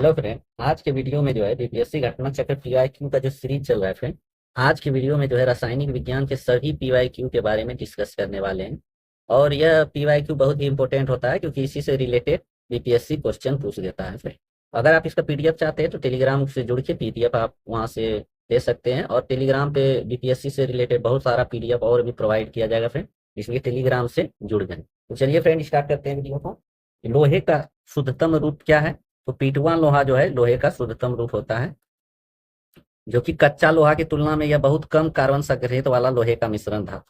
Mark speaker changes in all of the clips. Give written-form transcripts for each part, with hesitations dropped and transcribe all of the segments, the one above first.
Speaker 1: Hello friend, आज के video में जो है बीपीएससी घटना चक्र पीवाईक्यू का जो सीरीज चल रहा है फ्रेंड। आज के वीडियो में जो है रासायनिक विज्ञान के सभी पीवाईक्यू के बारे में डिस्कस करने वाले हैं। और यह पीवाईक्यू बहुत ही इंपॉर्टेंट होता है क्योंकि इसी से रिलेटेड बीपीएससी क्वेश्चन पूछ देता है फ्रेंड। अगर आप इसका पीडीएफ चाहते हैं तो टेलीग्राम से जुड़ के पीडीएफ आप वहाँ से ले सकते हैं, और टेलीग्राम पे बीपीएससी से रिलेटेड बहुत सारा पीडीएफ और भी प्रोवाइड किया जाएगा फ्रेंड, इसलिए टेलीग्राम से जुड़ जाए। तो चलिए फ्रेंड, स्टार्ट करते हैं वीडियो को। लोहे का शुद्धतम रूप क्या है? तो पीटवान लोहा जो है लोहे का शुद्धतम रूप होता है, जो कि कच्चा लोहा की तुलना में यह बहुत कम कार्बन संग्रहित वाला लोहे का मिश्रण था।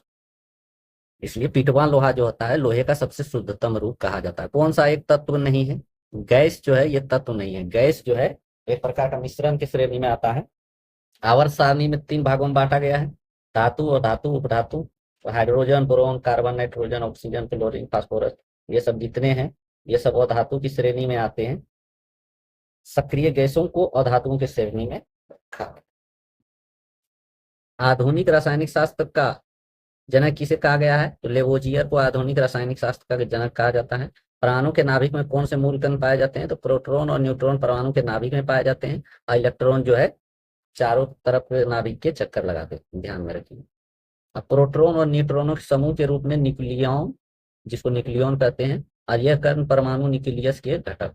Speaker 1: इसलिए पीटवान लोहा जो होता है लोहे का सबसे शुद्धतम रूप कहा जाता है। कौन सा एक तत्व नहीं है? गैस जो है ये तत्व नहीं है। गैस जो है एक प्रकार का मिश्रण की श्रेणी में आता है। आवर्त सारणी में 3 भागों में बांटा गया है: धातु और धातु उपधातु। तो hydrogen, boron, carbon, nitrogen, oxygen, chlorine, phosphorus, ये सब जितने हैं ये सब अधातु की श्रेणी में आते हैं। सक्रिय गैसों को अधातुओं की श्रेणी में रखा। आधुनिक रासायनिक शास्त्र का जनक किसे कहा गया है? तो लेवोजियर को आधुनिक रासायनिक शास्त्र का जनक कहा जाता है। परमाणु के नाभिक में कौन से मूल कण पाए जाते हैं? तो प्रोटॉन और न्यूट्रॉन परमाणु के नाभिक में पाए जाते हैं, और इलेक्ट्रॉन जो है चारों तरफ नाभिक के चक्कर लगाते हैं, ध्यान में रखिए। अब प्रोटॉन और न्यूट्रॉनों के समूह के रूप में न्यूक्लियन, जिसको न्यूक्लियन कहते हैं, और यह कण परमाणु न्यूक्लियस के घटक।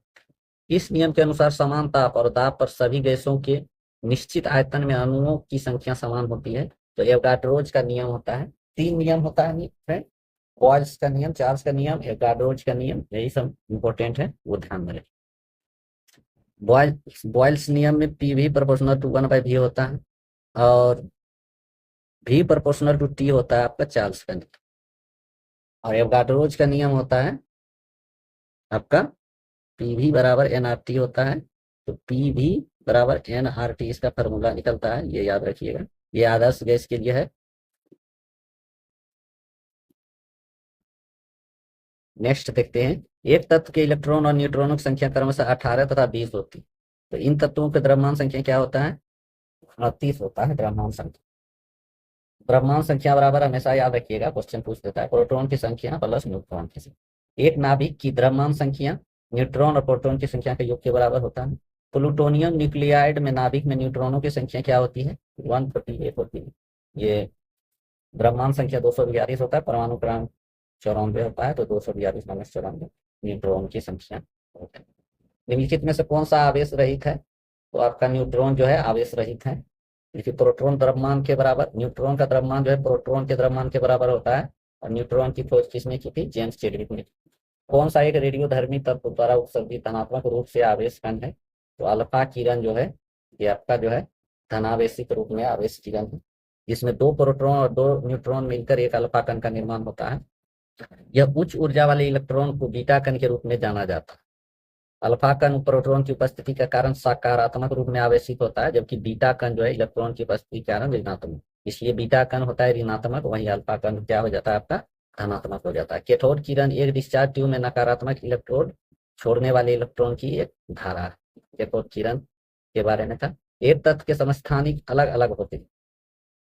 Speaker 1: इस नियम के अनुसार समान ताप और दाब पर सभी गैसों के निश्चित आयतन में अणुओं की संख्या समान होती है। तो एवोगाड्रोज का नियम होता है। 3 नियम होता है फ्रेंड: बॉयल्स का नियम, चार्ल्स का नियम, एवोगाड्रोज का नियम, यही सब इंपॉर्टेंट है, वो ध्यान में रखें। बॉयल्स नियम में पी भी प्रोपोर्शनल टू 1/v होता है, और भी प्रोपोर्शनल टू टी होता है आपका चार्ल्स का नियम। और एवोगाड्रोज का नियम होता है आपका पी भी बराबर एन आर टी होता है। तो पी भी बराबर एन आर टी इसका फॉर्मूला निकलता है, ये याद रखिएगा। ये आदर्श गैस के लिए है। नेक्स्ट देखते हैं। एक तत्व के इलेक्ट्रॉन और न्यूट्रॉनों की संख्या क्रमशः 18 तथा 20 होती। तो इन तत्वों के द्रव्यमान संख्या क्या होता है? 38 होता है द्रव्यमान संख्या। द्रव्यमान संख्या बराबर हमेशा याद रखिएगा, क्वेश्चन पूछ देता है प्रोटॉन की संख्या प्लस न्यूट्रॉन की संख्या। एक नाभिक की द्रव्यमान संख्या न्यूट्रॉन और प्रोटॉन की संख्या के योग के बराबर होता है। प्लूटोनियम न्यूक्लियाइड में नाभिक में न्यूट्रॉनों की संख्या क्या होती है? 148 होती है। ये द्रव्यमान संख्या 242 होता है, परमाणु क्रमांक 94 होता है, तो 242 माइनस 94 न्यूट्रॉन की संख्या होती है। निम्नलिखित में से कौन सा आवेश रहित है? तो आपका न्यूट्रॉन जो है आवेश रहित है। देखिए, प्रोटॉन द्रव्यमान के बराबर, न्यूट्रॉन का द्रव्यमान जो है प्रोटॉन के द्रव्यमान के बराबर होता है। और न्यूट्रॉन की खोज किसने की थी? जेम्स चैडविक ने। कौन सा एक रेडियोधर्मी तत्व द्वारा उत्सर्जित धनात्मक रूप से आवेश कण है? तो अल्फा किरण जो है ये आपका जो है धनावेशित रूप में आवेश किरण है, जिसमें 2 प्रोटॉन और 2 न्यूट्रॉन मिलकर एक अल्फा कण का निर्माण होता है। यह उच्च ऊर्जा वाले इलेक्ट्रॉन को बीटा कण के रूप में जाना जाता है। अल्फा कण प्रोटॉन की उपस्थिति के कारण सकारात्मक रूप में आवेशित होता है, जबकि बीटा कण जो है इलेक्ट्रॉन की उपस्थिति के कारण ऋणात्मक। इसलिए बीटा कण होता है ऋणात्मक, वहीं अल्फा कण क्या हो जाता है आपका? धनात्मक हो जाता है। कैथोड किरण एक डिस्चार्ज ट्यूब में नकारात्मक इलेक्ट्रोड छोड़ने वाले इलेक्ट्रॉन की एक धारा है। कैथोड किरण के बारे में था। एक तत्व के समस्थानिक अलग अलग होते हैं।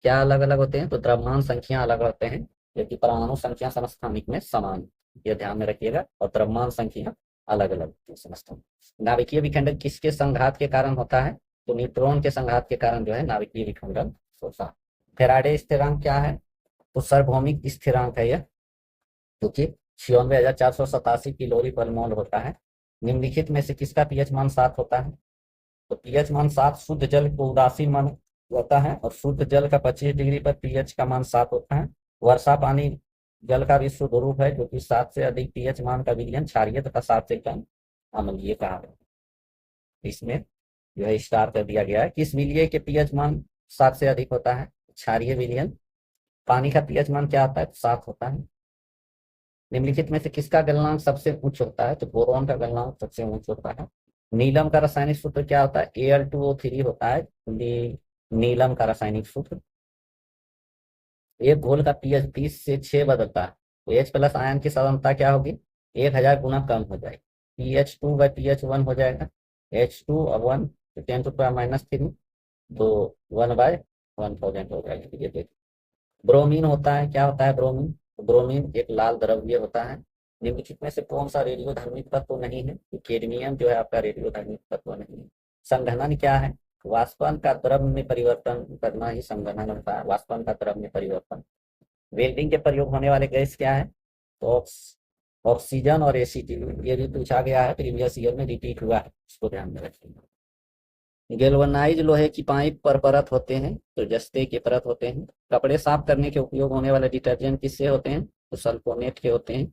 Speaker 1: क्या अलग अलग होते हैं? तो द्रव्यमान संख्या अलग होते हैं, जबकि परमाणु संख्या समस्थानिक में समान, ये ध्यान में रखिएगा। और द्रव्यमान संख्या अलग अलग समस्थानिक। नाभिकीय विखंडन किसके संघात के कारण होता है? तो न्यूट्रॉन के संघात के कारण जो है नाभिकीय विखंडन होता है। फैराडे स्थिरांक क्या है? तो सार्वभौमिक स्थिरांक है यह, क्योंकि 96,487 किलोरी पर मोल होता है। निम्नलिखित में से किसका पीएच मान 7 होता है? तो पीएच मान 7 शुद्ध जल को उदासीन मान होता है, और शुद्ध जल का 25 डिग्री पर पीएच का मान 7 होता है। वर्षा पानी जल का भी शुद्ध रूप है, जो कि 7 से अधिक पीएच मान का विलयन क्षारीय तथा 7 से कम अम्लीय कहा है। इसमें जो है स्टार कर दिया गया है। किस विलय के पीएच मान 7 से अधिक होता है? क्षारीय विलयन। पानी का पीएच मान क्या होता है? 7 होता है। निम्नलिखित में से किसका गलनांक सबसे उच्च होता है? तो बोरॉन का गलनांक सबसे उच्च होता है। नीलम का रासायनिक सूत्र क्या होता है? Al2O3 होता है नीलम का रासायनिक सूत्र। एक घोल का पीएच 30 से 6 बदलता है, तो H प्लस आयन की सांद्रता क्या होगी? 1000 गुना कम हो जाएगी। pH2/pH1 हो जाएगा। H2 और 1 तो 10⁻³ तो 1/1000 हो जाएगा। ये देखिए। ब्रोमीन होता है, क्या होता है ब्रोमीन? तो ब्रोमीन एक लाल द्रव्य होता है, निम्नलिखित में से कौन सा रेडियोधर्मी तत्व नहीं है? तो कैडमियम जो है आपका रेडियोधर्मी तत्व नहीं है। संघनन क्या है? वाष्पन का द्रव में परिवर्तन करना ही संघनन होता है, वाष्पन का द्रव में परिवर्तन। वेल्डिंग के प्रयोग होने वाले गैस क्या है? तो ऑक्सीजन और एसीटीन, ये भी पूछा गया है, प्रीवियस ईयर में रिपीट हुआ है, इसको ध्यान में रखिएगा। गैल्वेनाइज लोहे की पाइप पर परत होते हैं, तो जस्ते के परत होते हैं। कपड़े साफ करने के उपयोग होने वाले डिटर्जेंट किससे होते हैं? तो सल्फोनेट के होते हैं।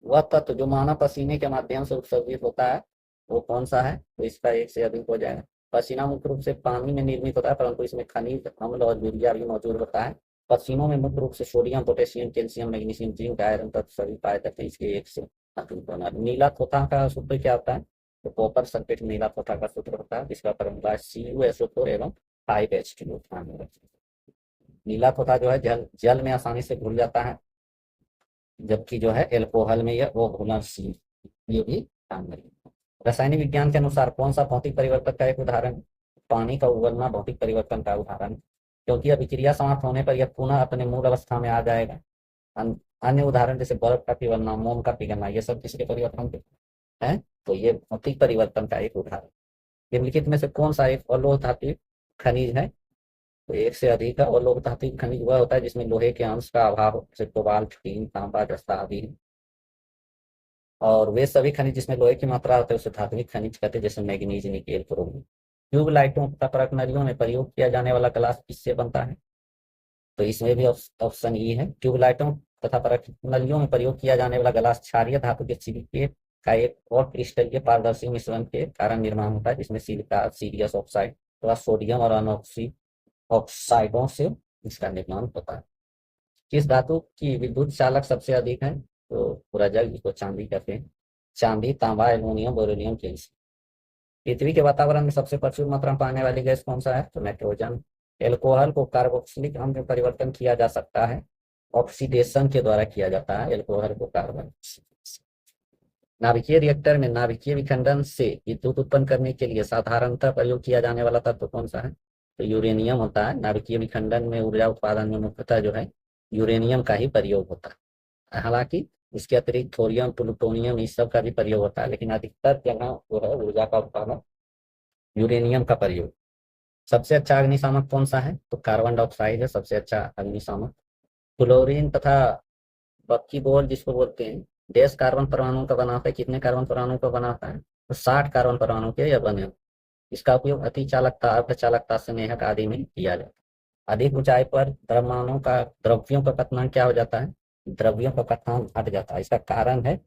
Speaker 1: वह तत्व जो मानव पसीने के माध्यम से उत्सर्जित होता है वो कौन सा है? तो इसका एक से अधिक हो जाएगा। पसीना मुख्य रूप से पानी में निर्मित होता है, परंतु इसमें खनिज अम्ल और यूरिया भी मौजूद होता है। पसीनों में मुख्य रूप से sodium, potassium, calcium, magnesium, zinc, iron तत्व सभी पाए जाते हैं। इसके एक से अधिक होना। नीला थोथा का सूत्र क्या होता है? तो कॉपर सल्फेट नीला थोथा का सूत्र होता है, जिसका फॉर्मूला CuSO4 एवं 5H2O। नीला थोथा जो है जल में आसानी से घुल जाता है, जबकि जो है एल्कोहल में यह वो घुलनशील, ये भी ध्यान रखिए। रासायनिक विज्ञान के अनुसार कौन सा भौतिक परिवर्तन का एक उदाहरण? पानी का उबलना भौतिक परिवर्तन का उदाहरण, क्योंकि अभिक्रिया समाप्त होने पर यह पुनः अपने मूल अवस्था में आ जाएगा। अन्य उदाहरण जैसे बर्फ का पिघलना, मोम का पिघलना, ये सब किसके परिवर्तन के है? तो ये भौतिक परिवर्तन का एक उदाहरण। निम्नलिखित में से कौन सा एक अलोह धातु खनिज है? तो एक से अधिक है। अलोह धातु खनिज वह होता है जिसमें लोहे के अंश का अभाव हो, जैसे कोबाल्ट, टीन, तांबा, जस्ता आदि है। और वे सभी खनिज जिसमें लोहे की मात्रा होती है उसे धात्विक खनिज कहते हैं, जैसे मैग्नीज, निकेल, क्रोमियम। ट्यूब लाइटों तथा परख नलियों में प्रयोग किया जाने वाला ग्लास किससे बनता है? तो इसमें भी ऑप्शन ई है। ट्यूब लाइटों तथा परख नलियों में प्रयोग किया जाने वाला ग्लास क्षारीय धातु के सिलिकेट का एक और क्रिस्टलीय पारदर्शी मिश्रण के कारण निर्माण होता है, जिसमें सिलिका, सीरियस ऑक्साइड तथा सोडियम और अनऑक्सी ऑक्साइडों से इसका निर्माण होता है। किस धातु की विद्युत चालक सबसे अधिक है? तो रजत, जिसको चांदी कहते हैं। चांदी, तांबा, एल्यूमिनियम, बेरिलियम, कैल्शियम। पृथ्वी के वातावरण में सबसे प्रचुर मात्रा में पाने वाली गैस कौन सा है? तो नाइट्रोजन। एल्कोहल को कार्बोक्सिलिक अम्ल में परिवर्तन किया जा सकता है, ऑक्सीडेशन के द्वारा किया जाता है एल्कोहल को कार्बन। नाभिकीय रिएक्टर में नाभिकीय विखंडन से विद्युत उत्पन्न करने के लिए साधारणतः प्रयोग किया जाने वाला तत्व कौन सा है? तो यूरेनियम होता है। नाभिकीय विखंडन में ऊर्जा उत्पादन में मुख्यतः जो है यूरेनियम का ही प्रयोग होता है। हालांकि इसके अतिरिक्त थोरियम, प्लूटोनियम, इस सब का भी प्रयोग होता है, लेकिन अधिकतर जगह जो है ऊर्जा का उत्पादन यूरेनियम का प्रयोग। सबसे अच्छा अग्निशामक कौन सा है? तो कार्बन डाइऑक्साइड है सबसे अच्छा अग्निशामक। क्लोरीन तथा बक्कीबोल जिसको बोलते हैं, डैश कार्बन परमाणु का बनाता है। कितने कार्बन परमाणु का बनाता है? तो 60 कार्बन परमाणु के यह बने। इसका उपयोग अति चालकता, अर्धचालकता, स्नेहक आदि में किया जाता है। अधिक ऊंचाई पर द्रव्यों का कथनांक क्या हो जाता है? द्रव्यों का कथनांक घट जाता है। इसका कारण है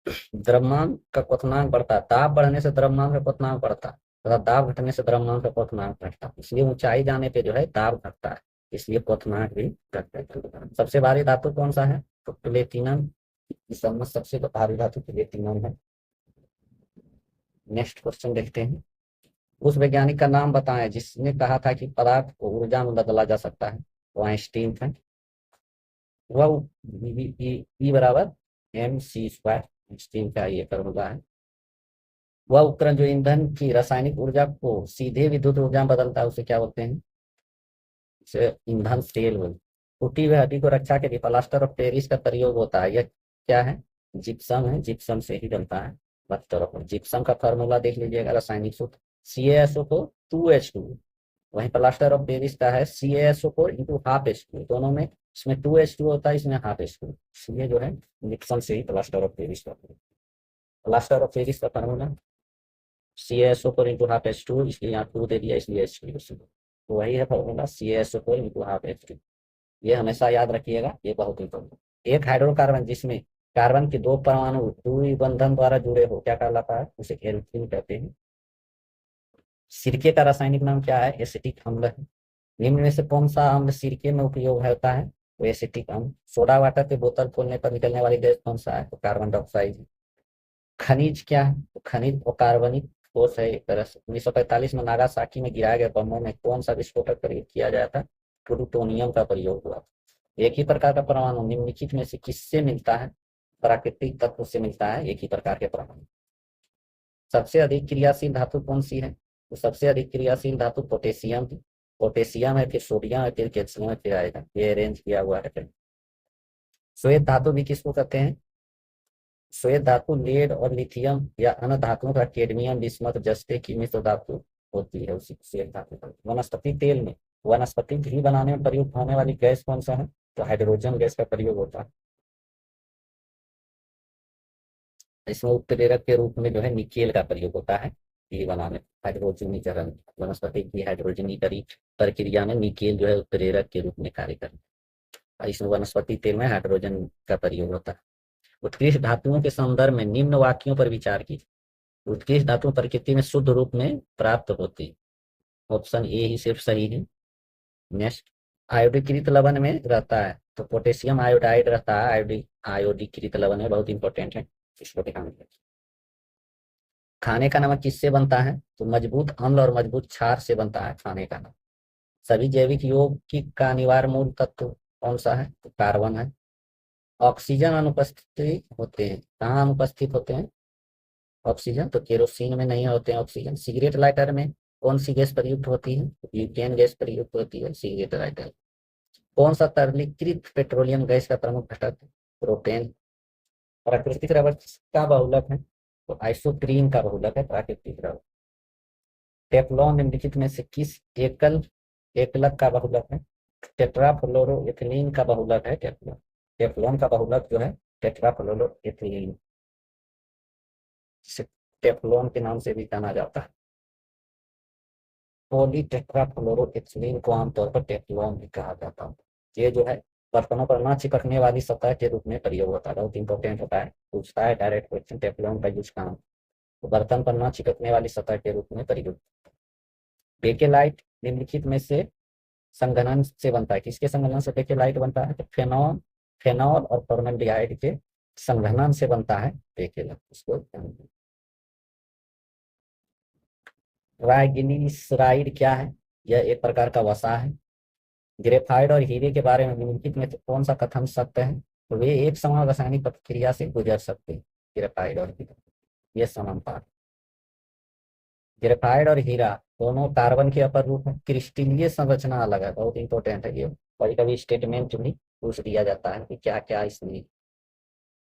Speaker 1: द्रव्यमान का क्वथनांक बढ़ता है। दाब बढ़ने से द्रव्यमान का क्वथनांक बढ़ता है तथा दाब घटने से द्रव्यमान का क्वथनांक घटता है। इसलिए ऊंचाई जाने पे जो है दाब घटता है, इसलिए क्वथनांक भी घटता है। सबसे भारी धातु कौन सा है? तो प्लेटिनम। इस सब में सबसे भारी धातु प्लेटिनम है। नेक्स्ट क्वेश्चन देखते हैं। उस वैज्ञानिक का नाम बताएं जिसने कहा था कि पदार्थ को ऊर्जा में बदला जा सकता है। तो आइंस्टीन था। वह ई बराबर mc², आइंस्टीन का ये फॉर्मूला है। वह उपकरण जो ईंधन की रासायनिक ऊर्जा को सीधे विद्युत ऊर्जा में बदलता है उसे क्या बोलते हैं? इसे ईंधन तेल बोलते हैं। टूटी हुई हड्डी को रक्षा के लिए प्लास्टर ऑफ पेरिस का प्रयोग होता है। यह क्या है? जिप्सम है, जिप्सम से ही बनता है प्लास्टर ऑफ। जिप्सम का फॉर्मूला देख लीजिएगा, रासायनिक सूत्र CaSO को 2H2। वहीं प्लास्टर ऑफ पेरिस का है CaSO को इंटू हाफ H2। दोनों में इसमें 2H2 होता है, इसमें हाफ H2, इसलिए जो है जिप्सम से ही प्लास्टर ऑफ पेरिस का। प्लास्टर ऑफ पेरिस का formula CaSO4 into half H2, इसलिए यहाँ 2 दे दिया, इसलिए H2। तो वही है formula CaSO4 into half H2। ये हमेशा याद रखिएगा, ये बहुत इंपॉर्टेंट। एक हाइड्रोकार्बन जिसमें कार्बन के दो परमाणु द्विबंधन बंधन द्वारा जुड़े हो क्या कहलाता है? उसे एल्कीन कहते हैं। सिरके का रासायनिक नाम क्या है? एसिटिक अम्ल है। निम्न में से कौन सा अम्ल सिरके में उपयोग होता है? तो एसिटिक अम्ल। सोडा वाटर के बोतल खोलने पर निकलने वाली गैस कौन सा है? तो कार्बन डाइऑक्साइड। खनिज क्या है? तो खनिज और कार्बनिक ठोस है एक तरह से। 1945 में नागासाकी में गिराए गए बमों में कौन सा विस्फोटक प्रयोग किया गया था? प्लूटोनियम का प्रयोग हुआ। एक ही प्रकार का परमाणु निम्नलिखित में से किससे मिलता है? प्राकृतिक तत्व से मिलता है एक ही प्रकार के परमाणु। सबसे अधिक क्रियाशील धातु कौन सी है? तो सबसे अधिक क्रियाशील धातु पोटेशियम। पोटेशियम है, फिर सोडियम है, फिर कैल्शियम है, फिर आयरन। ये अरेंज किया हुआ है। श्वेत धातु भी किसको कहते हैं? श्वेत धातु लेड और लिथियम या अन्य धातुओं का कैडमियम बिस्मथ जस्ते की मिश्र धातु होती है उसी श्वेत धातु पर। वनस्पति तेल में, वनस्पति घी बनाने में प्रयुक्त होने वाली गैस कौन सा है? तो हाइड्रोजन गैस का प्रयोग होता है। इसमें उत्प्रेरक के रूप में जो है निकेल का प्रयोग होता है घी बनाने में। हाइड्रोजनीकरण, वनस्पति की हाइड्रोजनीकरण प्रक्रिया में निकेल जो है उत्प्रेरक के रूप में कार्य करता है। इसमें वनस्पति तेल में हाइड्रोजन का प्रयोग होता है। उत्कृष्ट धातुओं के संदर्भ में निम्न वाक्यों पर विचार कीजिए। उत्कृष्ट धातु प्रकृति में शुद्ध रूप में प्राप्त होती है। ऑप्शन ए ही सिर्फ सही है। नेक्स्ट, आयोडीकृत लवण में रहता है तो पोटेशियम आयोडाइड रहता है। आयोडीकृत लवण में बहुत इंपॉर्टेंट है, इसको ध्यान रखिए। खाने का नमक किससे बनता है? तो मजबूत अम्ल और मजबूत क्षार से बनता है खाने का नमक। सभी जैविक यौगिक का अनिवार्य मूल तत्व कौन सा है? तो कार्बन है। ऑक्सीजन अनुपस्थित होते हैं, कहाँ अनुपस्थित होते हैं ऑक्सीजन? तो केरोसिन में नहीं होते हैं ऑक्सीजन। सिगरेट लाइटर में कौन सी गैस प्रयुक्त होती है? ब्यूटेन गैस प्रयुक्त होती है सिगरेट लाइटर। कौन सा तरलीकृत पेट्रोलियम गैस का प्रमुख घटक है? प्रोपेन। प्राकृतिक रबर का बहुलक है? तो आइसोप्रीन का बहुलक है प्राकृतिक रबर। टेफ्लॉन निम्नलिखित में से किस एकलक का बहुलक है? टेट्राफ्लोरोएथिलीन का बहुलक है टेफ्लॉन। टेफ्लॉन का बहुलक जो है टेट्राफ्लोरोएथिलीन, टेफ्लॉन के नाम से भी जाना जाता है। पॉलीटेट्राफ्लोरोएथिलीन को आमतौर पर टेफ्लॉन भी कहा जाता है। ये जो है बर्तनों पर न चिपकने वाली सतह के रूप में प्रयोग होता है, बहुत इंपॉर्टेंट होता है, पूछता है डायरेक्ट क्वेश्चन। टेफ्लॉन का यूज कहाँ? तो बर्तन पर न चिपकने वाली सतह के रूप में प्रयोग। बेकेलाइट निम्नलिखित में से संघनन से बनता है, किसके संघनन से बेकेलाइट बनता है? तो फेनॉल और फॉर्मल्डिहाइड के संघनन से बनता है बेकेलाइट। इसको ट्राइग्लिसराइड क्या है? यह एक प्रकार का वसा है। ग्रेफाइट और हीरे के बारे में निम्नलिखित में कौन सा कथन सत्य है? तो वे एक समान रासायनिक प्रतिक्रिया से गुजर सकते हैं, ग्रेफाइट और हीरा, ये समानता। ग्रेफाइट और हीरा दोनों कार्बन के अपर रूप है, क्रिस्टलीय संरचना अलग है, बहुत इंपॉर्टेंट है ये। कभी कभी स्टेटमेंट भी पूछ दिया जाता है कि क्या क्या इसमें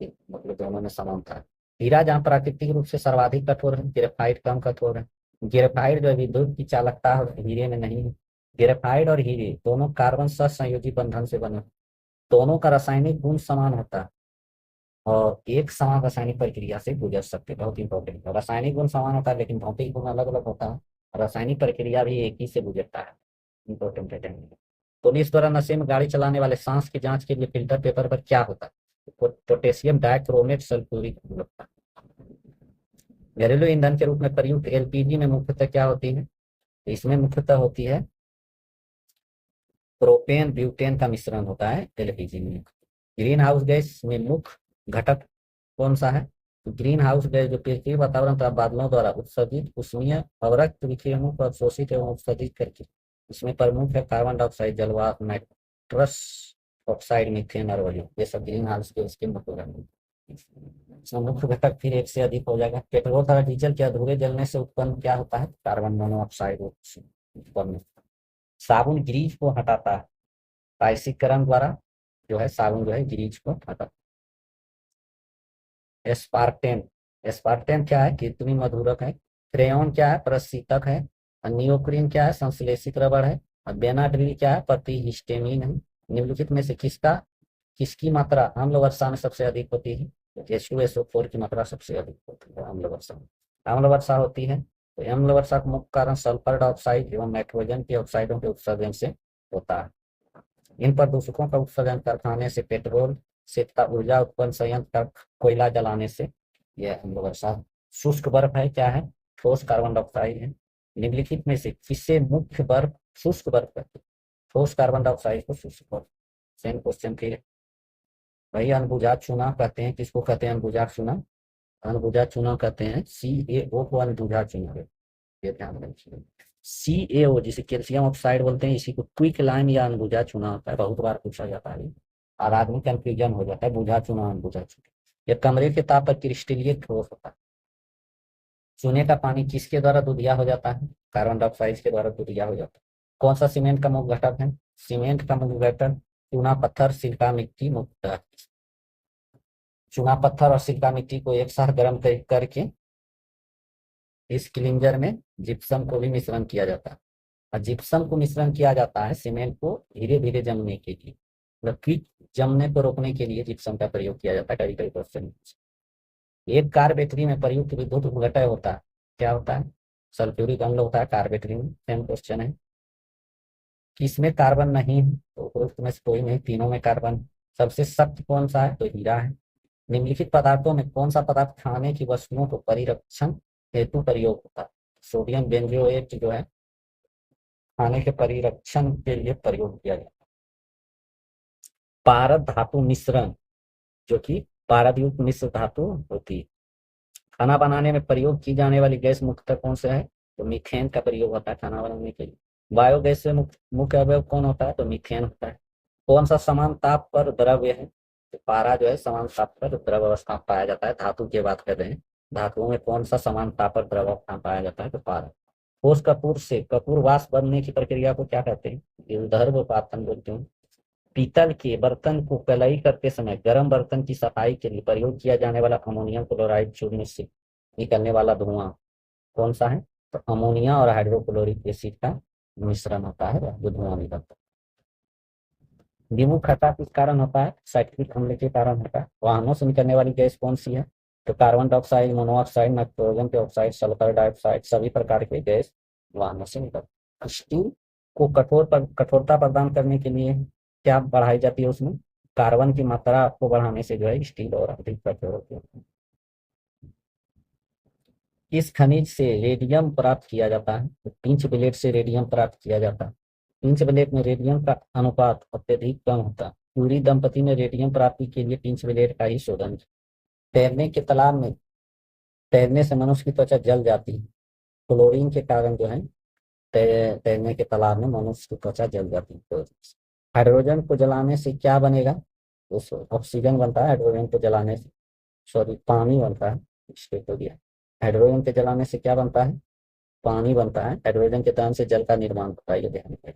Speaker 1: मतलब दोनों में समानता है। हीरा जहाँ प्राकृतिक रूप से सर्वाधिक कठोर है, ग्रेफाइट कम कठोर है। ग्रेफाइट जो विद्युत की चालकता है हीरे में नहीं है। ग्रेफाइट और हीरे दोनों कार्बन सहसंयोजी बंधन से बने, दोनों का रासायनिक गुण समान होता है और एक समान रासायनिक प्रक्रिया से गुजर सकते हैं, बहुत इंपॉर्टेंट है। रासायनिक गुण समान होता है लेकिन भौतिक गुण अलग अलग होता है, रासायनिक प्रक्रिया भी एक ही से गुजरता है, इंपॉर्टेंट है। पुलिस द्वारा नशे में गाड़ी चलाने वाले सांस की जांच के लिए फिल्टर पेपर पर क्या होता है? पोटेशियम डाइक्रोमेट सल्फ्यूरिक अम्ल होता है। घरेलू ईंधन के रूप में प्रयुक्त एलपीजी में मुख्यतः क्या होती है? इसमें मुख्यतः होती है प्रोपेन ब्यूटेन का मिश्रण होता है एलपीजी में। ग्रीन हाउस गैस में मुख्य घटक कौन सा है? तो ग्रीन हाउस गैस जो पृथ्वी वातावरण तथा बादलों द्वारा उत्सर्जित उष्मीय अवरक्त विकिरणों को अवशोषित एवं उत्सर्जित करके, इसमें प्रमुख है कार्बन डाइऑक्साइड, जलवाष्प, नाइट्रस ऑक्साइड, मीथेन और वॉल्यूम। ये सब ग्रीन हाउस गैस के मुख्य घटक। इसमें मुख्य घटक फिर एक से अधिक हो जाएगा। पेट्रोल तथा डीजल के अधूरे जलने से उत्पन्न क्या होता है? कार्बन मोनोऑक्साइड उत्पन्न। साबुन ग्रीज को हटाता है, बाष्पीकरण द्वारा जो है साबुन जो है ग्रीज को हटाता। एस्पार्टेन, एस्पार्टेन क्या है? कृत्रिम मधुरक है। क्रेयॉन क्या है? प्रशीतक है। और नियोप्रीन क्या है? संश्लेषित रबड़ है। और बेनाड्रिल क्या है? प्रतिहिस्टेमीन है। निम्नलिखित में से किसकी मात्रा अम्ल वर्षा में सबसे अधिक होती है? H2SO4 की मात्रा सबसे अधिक होती है अम्ल वर्षा में। अम्ल वर्षा होती है तो अम्ल वर्षा का मुख्य कारण सल्फर डाइऑक्साइड एवं नाइट्रोजन के ऑक्साइडों के उत्सर्जन से होता है। इन प्रदूषकों का उत्सर्जन कारखाने से, पेट्रोल से तथा ऊर्जा उत्पन्न संयंत्र का कोयला जलाने से यह अम्ल वर्षा। शुष्क बर्फ है क्या है? ठोस कार्बन डाइऑक्साइड है। निम्नलिखित में से किसे मुख्य बर्फ शुष्क बर्फ कहते हैं? ठोस कार्बन डाइऑक्साइड को शुष्क बर्फ। सेम क्वेश्चन फिर वही अनबुझा चूना कहते हैं, किसको कहते हैं? अनबुझा चूना, अनबुझा चूना कहते हैं CaO को अनबुझा चूना, ये ध्यान रखिए। CaO जिसे कैल्शियम ऑक्साइड बोलते हैं, इसी को क्विक लाइम या अनबुझा चूना होता है, बहुत बार पूछा जाता है और आदमी कंफ्यूजन हो जाता है बुझा चूना अनबुझा चूना। यह कमरे के ताप पर क्रिस्टलीय ठोस होता है। चूने का पानी किसके द्वारा दूधिया हो जाता है? कार्बन डाइऑक्साइड के द्वारा दूधिया हो जाता है। कौन सा सीमेंट का मुख्य घटक है? सीमेंट का मुख्य घटक चूना, पत्थर, सिलिका, मिट्टी, मुख्य चूना पत्थर और सिल्का मिट्टी को एक साथ गर्म करके इस क्लिंजर में जिप्सम को भी मिश्रण किया जाता है। और जिप्सम को मिश्रण किया जाता है सीमेंट को धीरे धीरे जमने के लिए, मतलब क्विक जमने को रोकने के लिए जिप्सम का प्रयोग किया जाता है कई कई क्वेश्चन। एक कार बैटरी में प्रयुक्त विद्युत अपघटय होता है, क्या होता है? सल्फ्यूरिक अम्ल होता है कार बैटरी में। सेम क्वेश्चन है। किसमें कार्बन नहीं है? तो उपरोक्त में से कोई नहीं, तीनों में कार्बन। सबसे सख्त कौन सा है? तो हीरा है। निम्नलिखित पदार्थों में कौन सा पदार्थ खाने की वस्तुओं को परिरक्षण हेतु प्रयोग होता है? सोडियम बेंजोएट जो है खाने के परिरक्षण के लिए प्रयोग किया जाता है। पारद धातु मिश्रण, जो कि पारद युक्त मिश्र धातु होती है। खाना बनाने में प्रयोग की जाने वाली गैस मुख्यतः कौन सा है? तो मीथेन का प्रयोग होता है खाना बनाने के लिए। बायोगैस से मुख्य अवयव कौन होता है? तो मीथेन होता है। कौन सा समान ताप पर द्रव्य है? तो पारा जो है समान ताप पर द्रव अवस्था में पाया जाता है। धातु की बात कर रहे हैं, धातुओं में कौन सा समान ताप पर द्रव अवस्था में पाया जाता है? तो पारा। ठोस कपूर से कपूर वाष्प बनने की प्रक्रिया को क्या कहते हैं? युद्धर्वपातन बोलते हैं। पीतल के बर्तन को कलई करते समय गर्म बर्तन की सफाई के लिए प्रयोग किया जाने वाला अमोनियम क्लोराइड चूर्ण से निकलने वाला धुआं कौन सा है? तो अमोनिया और हाइड्रोक्लोरिक एसिड का मिश्रण होता है जो धुआं निकलता है। नींबू खट्टा किस कारण होता है? साइट्रिक अम्ल के कारण होता है। वाहनों से निकलने वाली गैस कौन सी है? तो carbon dioxide, monoxide, nitrogen dioxide, sulphur dioxide, सभी प्रकार के गैस वाहनों से निकलती है। स्टील को कठोरता प्रदान करने के लिए क्या बढ़ाई जाती है? उसमें कार्बन की मात्रा को बढ़ाने से जो है स्टील और अधिक कठोर होती है। किस खनिज से रेडियम प्राप्त किया जाता है? तो पिंच ब्लेड से रेडियम प्राप्त किया जाता है। पिंच ब्लेड में रेडियम का अनुपात अत्यधिक कम होता है। क्यूरी दंपति ने रेडियम प्राप्ति के लिए पिंच ब्लेड का ही शोधन किया। तैरने के तालाब में तैरने से मनुष्य की त्वचा जल जाती है। क्लोरीन के कारण जो है तैरने के तालाब में मनुष्य की त्वचा जल जाती है। तो हाइड्रोजन को जलाने से क्या बनेगा? उस ऑक्सीजन बनता है हाइड्रोजन को जलाने से, सॉरी पानी बनता है। इसके तो दिया हाइड्रोजन के जलाने से क्या बनता है? पानी बनता है। हाइड्रोजन के दहन से जल का निर्माण होता है, ये ध्यान रखें।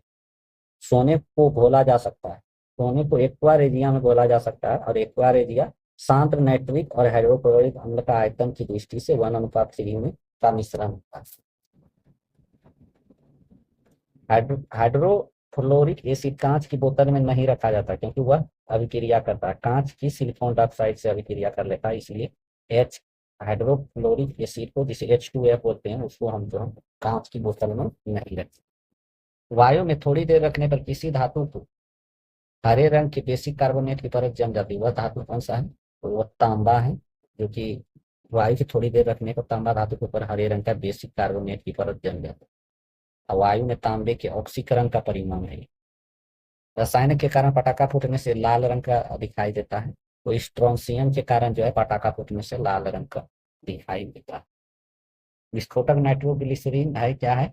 Speaker 1: सोने को घोला जा सकता है। सोने को एक्वा रेजिया में घोला जा सकता है और एक्वा रेजिया शांत नाइट्रिक और हाइड्रोक्लोरिक अम्ल का आयतन की दृष्टि से 1:3 में का मिश्रण होता है। हाइड्रोफ्लोरिक एसिड कांच की बोतल में नहीं रखा जाता क्योंकि वह अभिक्रिया करता है। कांच की सिलिकॉन डाइऑक्साइड से अभिक्रिया कर लेता है, इसलिए एच हाइड्रोफ्लोरिक एसिड को जिसे H2F बोलते हैं उसको हम जो है कांच की बोतल में नहीं रखते। वायु में थोड़ी देर रखने पर किसी धातु को हरे रंग की बेसिक कार्बोनेट की परत जम जाती है। वह धातु कौन सा है? तो वह तांबा है, जो कि वायु की थोड़ी देर रखने पर तांबा धातु के ऊपर हरे रंग का बेसिक कार्बोनेट की परत जम जाती है। वायु में तांबे के ऑक्सीकरण का परिणाम है। रसायन के कारण पटाखा फूटने से लाल रंग का दिखाई देता है, तो स्ट्रोंसियम के कारण जो है पटाखा फूटने से लाल रंग का दिखाई देता है। विस्फोटक नाइट्रोग्लिसरीन है, क्या है?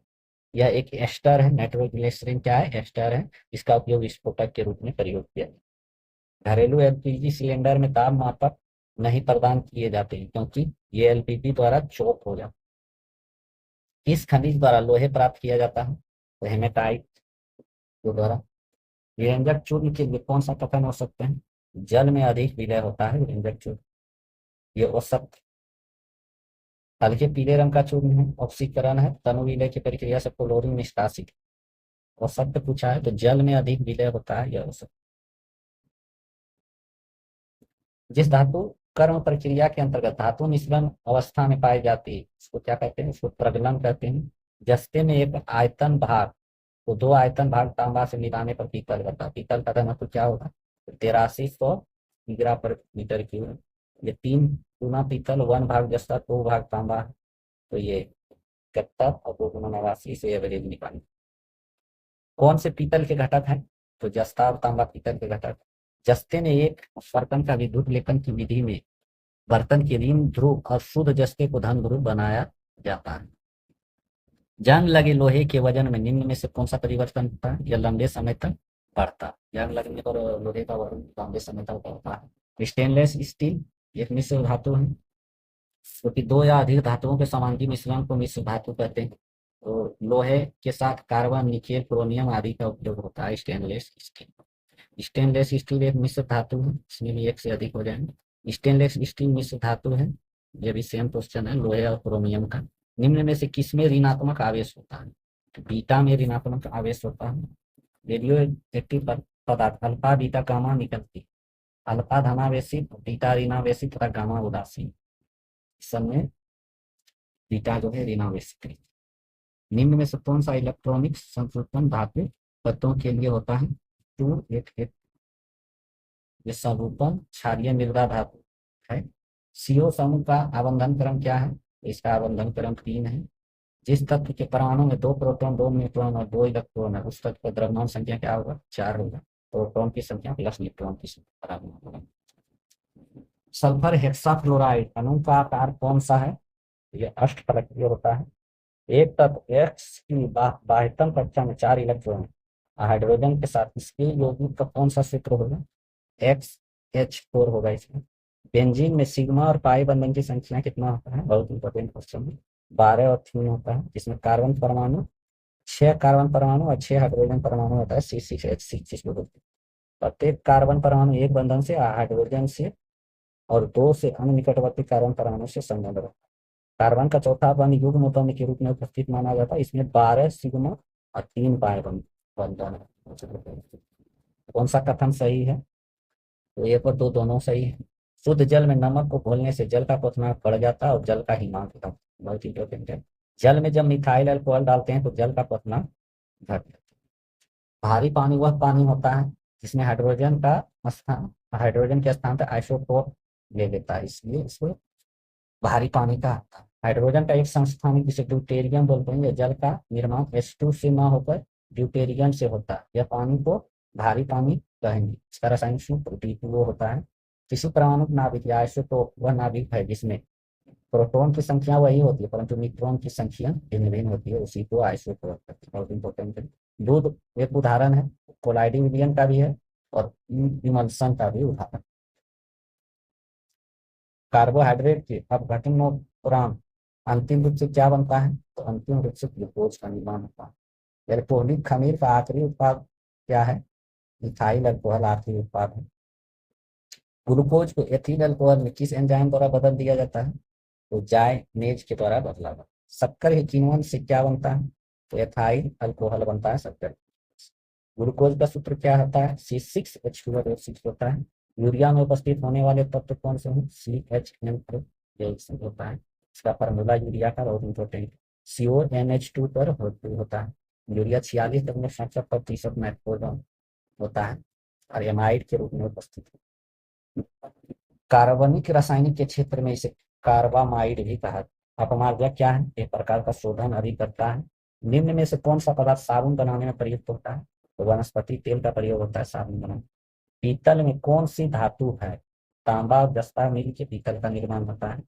Speaker 1: यह एक एस्टर है। नाइट्रोग्लिसरीन क्या है? एस्टर है। इसका उपयोग विस्फोटक के रूप में प्रयोग किया जाता है। घरेलू एलपीजी सिलेंडर में ताप मापक नहीं प्रदान किए जाते हैं क्योंकि ये एलपीजी द्वारा चोक हो जाता है। किस खनिज द्वारा लोहे प्राप्त किया जाता है? तो हेमेटाइट के द्वारा। व्यंजक चूर्ण के लिए कौन सा कथन हो सकते हैं? जल में अधिक विलय होता है व्यंजक चूर्ण। ये औसत हल्के पीले रंग का चूर्ण है, ऑक्सीकरण है, तनु विलय की प्रक्रिया से क्लोरीन निष्कासित। औसत पूछा है तो जल में अधिक विलय होता है यह औसत। जिस धातु कर्म प्रक्रिया के अंतर्गत धातु मिश्रण अवस्था में पाई जाती है उसको क्या कहते हैं? उसको प्रगलन कहते हैं। जस्ते में एक आयतन भाग तो दो आयतन भाग तांबा से मिलाने पर पीतल करता है। पीतल का घनत्व क्या होगा? 8300 मिलीग्राम पर मीटर क्यूब। ये 3 गुना पीतल 1 भाग जस्ता 2 भाग तांबा, तो ये 71 और 2 गुना 89 से एवरेज निकालें। कौन से पीतल के घटक हैं? तो जस्ता और तांबा पीतल के घटक। जस्ते में एक बर्तन का विद्युत लेपन की विधि में बर्तन के ऋण ध्रुव और शुद्ध जस्ते को धन ध्रुव बनाया जाता है। जंग लगे लोहे के वजन में निम्न में से कौन सा परिवर्तन होता है? यह लंबे समय तक बढ़ता है। जंग लगने पर लोहे का वजन लंबे समय तक बढ़ता है। स्टेनलेस स्टील एक मिश्र धातु है, क्योंकि दो या अधिक धातुओं के समांगी मिश्रण को मिश्र धातु कहते हैं। तो लोहे के साथ कार्बन, निकेल, क्रोमियम आदि का उपयोग होता है स्टेनलेस स्टील। स्टेनलेस स्टील एक मिश्र धातु है, इसमें भी एक से अधिक हो जाएंगे। स्टेनलेस स्टील मिश्र धातु है, ये भी सेम क्वेश्चन है, लोहे और क्रोमियम का। निम्न में से किसमें ऋणात्मक आवेश होता है? तो बीटा में ऋणात्मक आवेश होता है। रेडियो एक्टिव पदार्थ अल्फा बीटा गामा निकलती, अल्फा धनावेशी, बीटा ऋणावेशी तथा गामा उदासीन, सब में बीटा जो है ऋणावेशी। निम्न में से कौन सा इलेक्ट्रॉनिक संतुलन धातु तत्वों के लिए होता है? 288 ये संरूपण क्षारीय मृदा धातु है। CO समूह का आबंधन क्रम क्या है? इसका आबंधन क्रम 3 है। जिस तत्व के परमाणु में 2 प्रोटॉन 2 न्यूट्रॉन और 2 इलेक्ट्रॉन है, उस तत्व का द्रव्यमान संख्या क्या होगा? 4 होगा। प्रोटॉन की संख्या प्लस न्यूट्रॉन की संख्या बराबर होगा। सल्फर हेक्साफ्लोराइड अणु का आकार कौन सा है? यह अष्टफलकीय होता है। एक तत्व X की बाह्यतम कक्षा में 4 इलेक्ट्रॉन हाइड्रोजन के साथ, इसके यौगिक का कौन सा सूत्र होगा? XH4 होगा इसमें। बेंजीन में सिग्मा और पाई बंधन की संख्या कितना होता है? बहुत इंपॉर्टेंट क्वेश्चन है। 12 और 3 होता है, जिसमें कार्बन परमाणु 6 कार्बन परमाणु और 6 हाइड्रोजन परमाणु होता है, C6H6 जिसको बोलते हैं। प्रत्येक कार्बन परमाणु एक बंधन से हाइड्रोजन से और 2 से अन्य निकटवर्ती कार्बन परमाणु से संबंध रखता है। कार्बन का चौथा बंध युग्म बंध के रूप में उपस्थित माना जाता है। इसमें 12 सिग्मा और 3 पाई बंधन है। कौन सा कथन सही है? तो 1 और 2 दोनों सही है। शुद्ध जल में नमक को घोलने से जल का क्वथनांक बढ़ जाता है और जल का हिमांक कम। बहुत इंपॉर्टेंट है। जल में जब मिथाइल अल्कोहल डालते हैं तो जल का क्वथनांक घट जाता है। भारी पानी वह पानी होता है जिसमें हाइड्रोजन के स्थान पर आइसोटोप ले लेता है, इसलिए इसको भारी पानी का आता है। हाइड्रोजन का एक संस्थानिक जिसे ड्यूटेरियम बोलते हैं, जल का निर्माण H2 से न होकर ड्यूटेरियम से होता है। यह पानी को भारी पानी कहेंगे। इसका रासायनिक सूत्र D2O होता है। किसी परमाणु नाभिक या आइसोटोप वह नाभिक है जिसमें प्रोटॉन की संख्या वही होती है परंतु न्यूट्रॉन की संख्या भिन्न भिन्न होती है, उसी को आइसोटोप कहते हैं। बहुत इंपॉर्टेंट है। दूध एक उदाहरण है, कोलाइडी विलयन का भी है और इमल्सन का भी उदाहरण। कार्बोहाइड्रेट के अपघटनोपरांत अंतिम रूप से क्या बनता है? तो अंतिम रूप से ग्लूकोज का निर्माण होता है। एल्कोहलिक खमीर का आखिरी उत्पाद क्या है? इथाइल अल्कोहल आखिरी उत्पाद है। ग्लूकोज को एथिल अल्कोहल में किस एंजाइम द्वारा बदल दिया जाता है? तो जाइनेज के द्वारा बदला जाता है। शक्कर के किण्वन से क्या बनता है? तो एथाइल अल्कोहल बनता है शक्कर। ग्लूकोज का सूत्र क्या होता है? C6H12O6 होता है। यूरिया में उपस्थित होने वाले तत्व कौन से हैं? CHN यही होता है। इसका फार्मूला यूरिया का बहुत इंपॉर्टेंट CONH2 पर होता है। यूरिया 46.67% नाइट्रोजन होता है और एमाइड के रूप में उपस्थित है। कार्बनिक रासायनिक के क्षेत्र में इसे कार्बामाइड भी कहा। अपमार्जक क्या है? एक प्रकार का शोधन अधिक करता है। निम्न में से कौन सा पदार्थ साबुन बनाने में प्रयुक्त होता है? तो वनस्पति तेल का प्रयोग होता है साबुन बनाने। पीतल में कौन सी धातु है? तांबा और जस्ता मिल के पीतल का निर्माण होता है।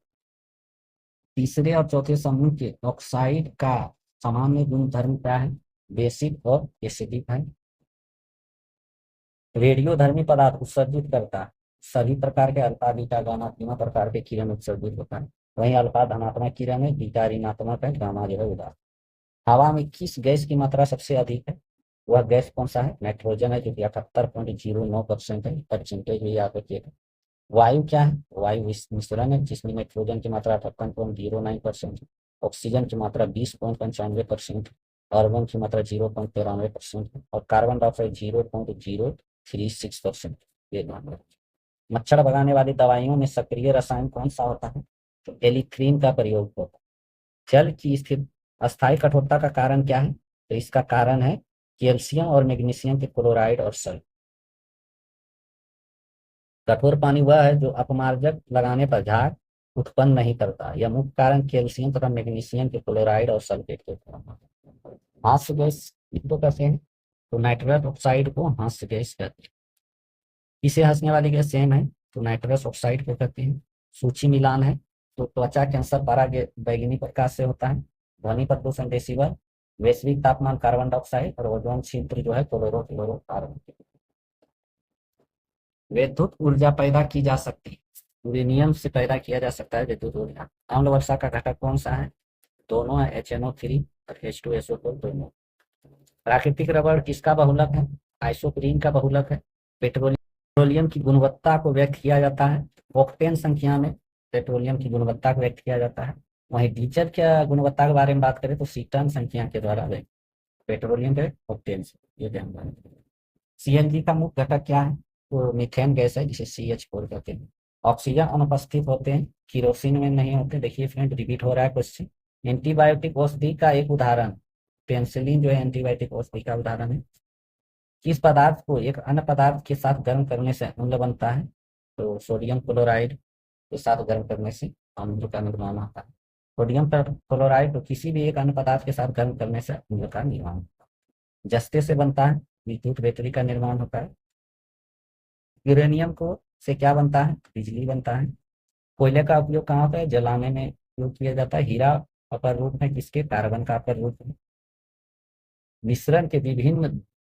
Speaker 1: तीसरे और चौथे समूह के ऑक्साइड का सामान्य गुणधर्म क्या है? बेसिक और एसिडिक है। रेडियोधर्मी पदार्थ उत्सर्जित करता है। सभी प्रकार के अल्फा बीटा गामा तीनों प्रकार के किरण उत्सर्जित होता है। वहीं अल्फा धनात्मक किरण है, बीटा ऋणात्मक है, गामा जो है उदासीन। हवा में किस गैस की मात्रा सबसे अधिक है? वह गैस कौन सा है? नाइट्रोजन है जो कि 78.09% है। परसेंटेज भी याद रखिएगा। वायु क्या है? वायु मिश्रण है जिसमें नाइट्रोजन की मात्रा 58.09%, ऑक्सीजन की मात्रा 20.95%, कार्बन की मात्रा 0.93% और कार्बन डाइऑक्साइड 0.036%। ये ध्यान रखिए। मच्छर भगाने वाली दवाइयों में सक्रिय रसायन कौन सा होता है? तो एलिथ्रीन का प्रयोग होता है। जल की स्थिर अस्थायी कठोरता का कारण क्या है? तो इसका कारण है कैल्शियम और मैग्नीशियम के क्लोराइड और सल्फर। कठोर पानी वह है जो अपमार्जक लगाने पर झाग उत्पन्न नहीं करता। यह मुख्य कारण कैल्शियम तथा मैग्नीशियम के क्लोराइड और सल्फेट के कारण। हास्य गैस किसको कहते हैं? तो नाइट्रस ऑक्साइड को हास्य गैस कहते हैं। इसे हंसने वाली गैस सेम है तो नाइट्रस ऑक्साइड को कहते हैं। सूची मिलान है तो त्वचा कैंसर पारा बैंगनी प्रकाश से होता है। ध्वनि प्रदूषण डेसिबल, वैश्विक तापमान कार्बन डाइऑक्साइड और ओजोन छिद्र जो है क्लोरोफ्लोरोकार्बन। विद्युत ऊर्जा पैदा की जा सकती है, यूरेनियम से पैदा किया जा सकता है विद्युत ऊर्जा। अम्ल वर्षा का घटक कौन सा है? दोनों है, HNO3 और H2SO4 दोनों। प्राकृतिक रबड़ किसका बहुलक है? आइसोप्रीन का बहुलक है। पेट्रोलियम पेट्रोलियम की गुणवत्ता को व्यक्त किया जाता है ऑक्टेन संख्या में, पेट्रोलियम की गुणवत्ता को व्यक्त किया जाता है। वहीं डीजल की गुणवत्ता के बारे में बात करें तो सीटन संख्या के द्वारा व्यक्त, पेट्रोलियम के ऑक्टेन से, ये ध्यान रखना। सीएनजी का मुख्य घटक क्या है? तो मीथेन गैस है जिसे CH4 कहते हैं। ऑक्सीजन अनुपस्थित होते हैं, किरोसिन में नहीं होते। देखिए फ्रेंड, रिपीट हो रहा है क्वेश्चन। एंटीबायोटिक औषधि का एक उदाहरण, पेनिसिलिन जो है एंटीबायोटिक औषधि का उदाहरण है। किस पदार्थ को एक अन्य पदार्थ के साथ गर्म करने से अम्ल बनता है? तो सोडियम क्लोराइड के साथ गर्म करने से अम्ल का निर्माण होता है। सोडियम क्लोराइड को किसी भी एक अन्य पदार्थ के साथ गर्म करने से अम्ल का निर्माण होता है। जस्ते से बनता है, विद्युत बैटरी का निर्माण होता है। यूरेनियम को से क्या बनता है? बिजली बनता है। कोयले का उपयोग कहाँ होता है? जलाने में उपयोग किया जाता है। हीरा अपर रूप है किसके? कार्बन का अपर रूप है। मिश्रण के विभिन्न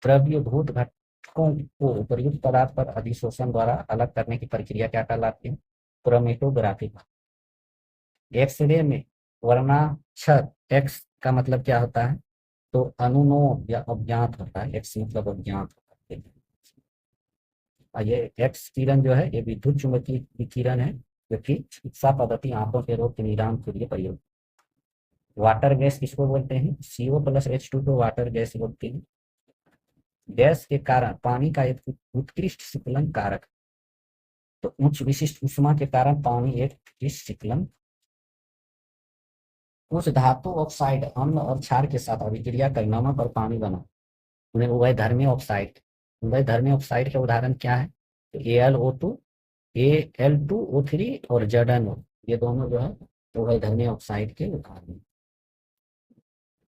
Speaker 1: द्रव्यभूत घटकों को उपर्युक्त पदार्थ पर अधिशोषण द्वारा अलग करने की प्रक्रिया क्या कहलाती है? क्रोमेटोग्राफी। एक्सरे में वर्णाक्षर एक्स का मतलब क्या होता है? तो अनुनो या अज्ञात होता है, एक्स मतलब अज्ञात होता है। ये एक्स किरण जो है ये विद्युत चुंबकीय विकिरण है जो कि चिकित्सा पद्धति आंखों के रोग के निदान के लिए प्रयोग। वाटर गैस किसको बोलते हैं? CO+H2 को वाटर गैस बोलते हैं। गैस के कारण पानी का एक उत्कृष्ट शीतलन कारक, तो उच्च विशिष्ट ऊष्मा के कारण पानी एक उत्कृष्ट शीतलन। कुछ धातु ऑक्साइड अम्ल और क्षार के साथ अभिक्रिया कर नमक और पानी बना, उन्हें उभयधर्मी ऑक्साइड। उभयधर्मी ऑक्साइड के उदाहरण क्या है? तो AlO2, Al2O3 और ZnO, ये दोनों जो है उभयधर्मी ऑक्साइड के उदाहरण।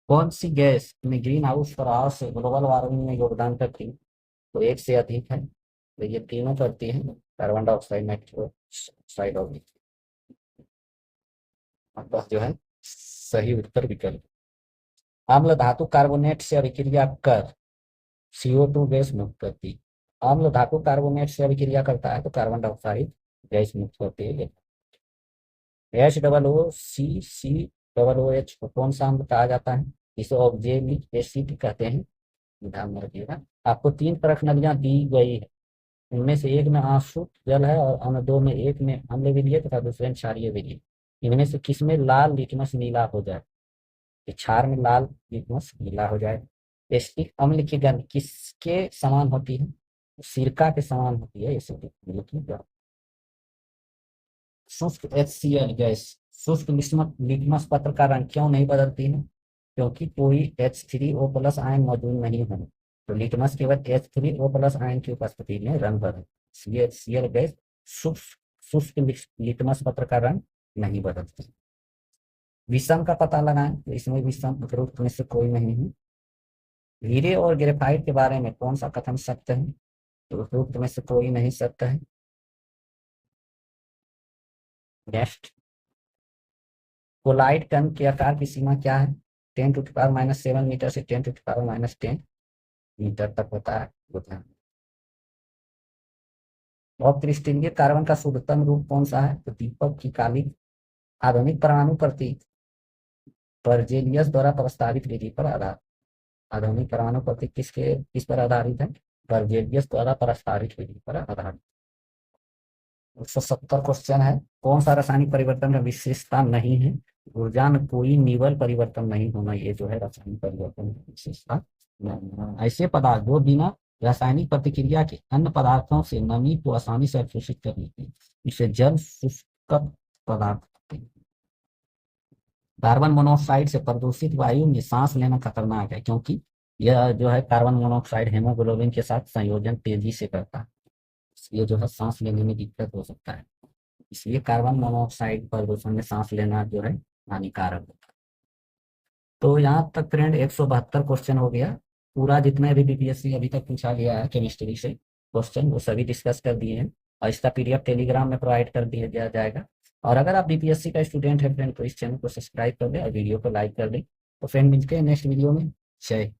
Speaker 1: कौन सी गैस में ग्रीन हाउस प्रभाव से ग्लोबल वार्मिंग में योगदान करती है? तो एक से अधिक है, तो ये तीनों करती है, कार्बन डाइऑक्साइड, नाइट्रोजन ऑक्साइड और अतः जो है सही उत्तर विकल्प। अम्ल धातु कार्बोनेट से अभिक्रिया कर CO2 गैस मुक्त करती। अम्ल धातु कार्बोनेट से अभिक्रिया करता है तो कार्बन डाइऑक्साइड गैस मुक्त करती है। HOOCCOOH को कौन सा अम्ल कहा जाता है? इसे ऑक्जेलिक एसिड कहते हैं, ध्यान में रखिएगा। आपको 3 परख नदियां दी गई है, इनमें से एक में आंसू जल है और अन्य 2 में, एक में अम्ल विलीय तथा दूसरे में क्षारीय विलीय। इनमें से किसमें लाल लिटमस नीला हो जाए? क्षार में लाल लिटमस नीला हो जाए। एसिटिक अम्ल की गंध किसके समान होती है? सिरका के समान होती है एसिटिक अम्ल की गंध। शुष्क HCl गैस शुष्क लिटमस पत्र का रंग क्यों नहीं बदलती है? क्योंकि कोई H3O+ आयन मौजूद नहीं है, तो लिटमस केवल H3O+ आयन की उपस्थिति में रंग बदलती, इसलिए HCl गैस शुष्क लिटमस पत्र का रंग नहीं बदलती। विषम का पता लगाएं, तो इसमें विषम उपरोक्त में से कोई नहीं है। हीरे और ग्रेफाइट के बारे में कौन सा कथन सत्य है? तो उपरोक्त में से कोई नहीं सत्य है। नेक्स्ट, कोलाइड कण के आकार की सीमा क्या है? 10⁻⁻7 मीटर से 10⁻10 मीटर तक होता है। और क्रिस्टलीय कार्बन का शुद्धतम रूप कौन सा है? तो दीपक की काली। आधुनिक परमाणु प्रतीक बर्जेलियस द्वारा प्रस्तावित विधि पर आधारित। आधुनिक परमाणु प्रतीक किस पर आधारित है? बर्जेलियस द्वारा प्रस्तावित विधि पर आधारित। 170 क्वेश्चन है। कौन सा रासायनिक परिवर्तन का विशेषता नहीं है? ऊर्जा में कोई निवल परिवर्तन नहीं होना, ये जो है रासायनिक परिवर्तन की विशेषता नहीं। ऐसे पदार्थ जो बिना रासायनिक प्रतिक्रिया के अन्य पदार्थों से नमी को आसानी से अवशोषित कर लेते हैं, इसे जल शुष्क पदार्थ कहते हैं। कार्बन मोनोऑक्साइड से प्रदूषित वायु में सांस लेना खतरनाक है, क्योंकि यह जो है कार्बन मोनोऑक्साइड हेमोग्लोबिन के साथ संयोजन तेजी से करता है, इसलिए जो है सांस लेने में दिक्कत हो सकता है। इसलिए कार्बन मोनोऑक्साइड प्रदूषण में सांस लेना जो है हानिकारक होता है। तो यहाँ तक फ्रेंड 172 क्वेश्चन हो गया। पूरा जितने भी बीपीएससी अभी तक पूछा गया है केमिस्ट्री से क्वेश्चन, वो सभी डिस्कस कर दिए हैं और इसका PDF टेलीग्राम में प्रोवाइड कर दिया जाएगा। और अगर आप बीपीएससी का स्टूडेंट है फ्रेंड, तो इस चैनल को सब्सक्राइब कर दें और वीडियो को लाइक कर दें। तो फ्रेंड मिलते हैं नेक्स्ट वीडियो में। जय